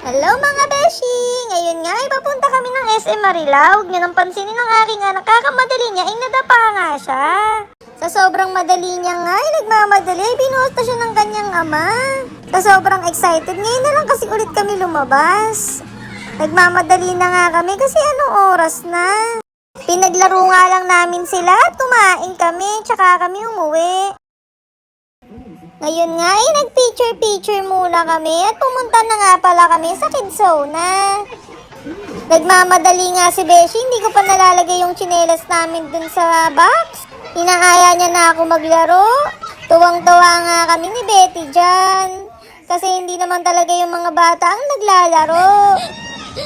Hello mga beshi! Ngayon nga ay papunta kami ng SM Marilao. Huwag nyo nang pansinin ng aking anak. Kakamadali niya ay nadapa nga siya. Sa sobrang madali niya nga ay nagmamadali ay binuhos siya ng kanyang ama. Sa sobrang excited ngayon na lang kasi ulit kami lumabas. Nagmamadali na nga kami kasi anong oras na. Pinaglaro nga lang namin sila at kumain kami tsaka kami umuwi. Ngayon nga ay nag-picture-picture muna kami at pumunta na nga pala kami sa Kidzona. Nagmamadali nga si Beshi, hindi ko pa nalalagay yung tsinelas namin dun sa box. Inaaya niya na ako maglaro. Tuwang-tuwa nga kami ni Betty dyan. Kasi hindi naman talaga yung mga bata ang naglalaro.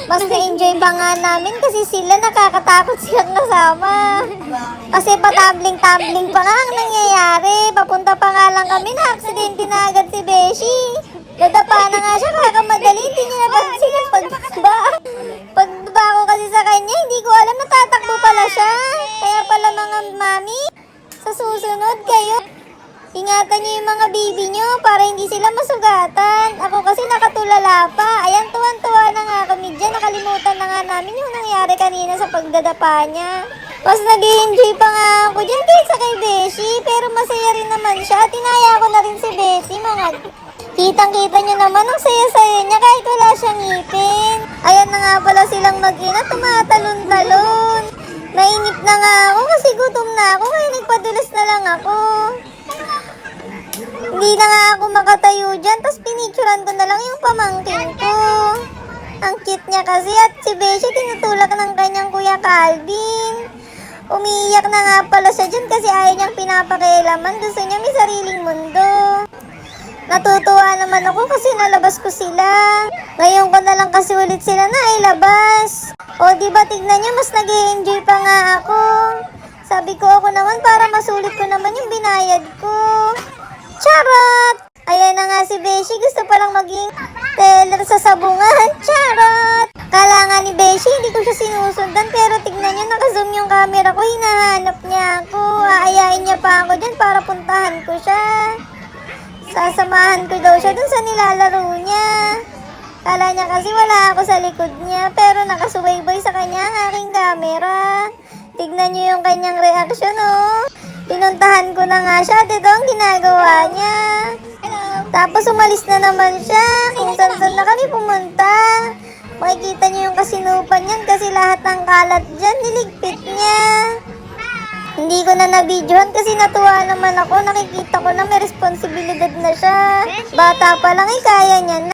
Mas na-enjoy pa nga namin kasi sila nakakatakot silang kasama. Kasi patambling-tambling pa nga ang nangyayari. Papunta pa nga lang kami na aksidente na agad si Beshi. Dadapa na nga siya kakamadali, hindi niya napansin ang pagbaba. Pagbaba ko kasi sa kanya, hindi ko alam natatakbo pala siya. Kaya pala mga mami, sa susunod kayo, ingatan niyo yung mga baby niyo para hindi sila masugatan. Ako kasi nakatulala pa. Ayan, tuwan-tuwa na nga kami dyan. Nakalimutan na nga namin yung nangyari kanina sa pagdadapa niya. Mas nag-enjoy pa nga ako dyan kaysa kay Beshi. Pero masaya rin naman siya. At inaya ko na rin si Betty. Mga kitang-kita niyo naman ang saya-saya niya kahit wala siyang ngipin. Ayan na nga pala silang mag-ina. Tumatalon-talon. Nainip na nga ako kasi gutom na ako. Kaya nagpadulas na lang ako. Hindi na nga ako makatayo dyan, tapos pinicturan ko na lang yung pamangkin ko. Ang cute niya kasi at si Beshi tinutulak ng kanyang kuya Calvin. Umiiyak na nga pala siya dyan kasi ayaw niyang pinapakialaman. Gusto niya may sariling mundo. Natutuwa naman ako kasi nalabas ko sila. Ngayon ko na lang kasi ulit sila na ilabas. O diba tignan niyo, mas nag-enjoy pa nga ako. Sabi ko ako naman para masulit ko naman yung binayad ko. Charot! Ayan na nga si Beshi, gusto palang maging teller sa sabungan. Charot! Kala nga ni Beshi, hindi ko siya sinusundan. Pero tignan niyo, nakazoom yung camera ko. Hinahanap niya ako. Aayain niya pa ako dyan para puntahan ko siya. Sasamahan ko daw siya dun sa nilalaro niya. Kala niya kasi wala ako sa likod niya. Pero nakasubaybay sa kanya ang aking camera. Tignan niyo yung kanyang reaksyon, oh. Pinuntahan ko na nga siya. Ito ang ginagawa niya. Tapos umalis na naman siya. Kung saan na kami pumunta. Makikita niyo yung kasinupan niyan kasi lahat ng kalat dyan niligpit niya. Hindi ko na nabidyohan kasi natuwa naman ako. Nakikita ko na may responsibilidad na siya. Bata pa lang kaya niya na.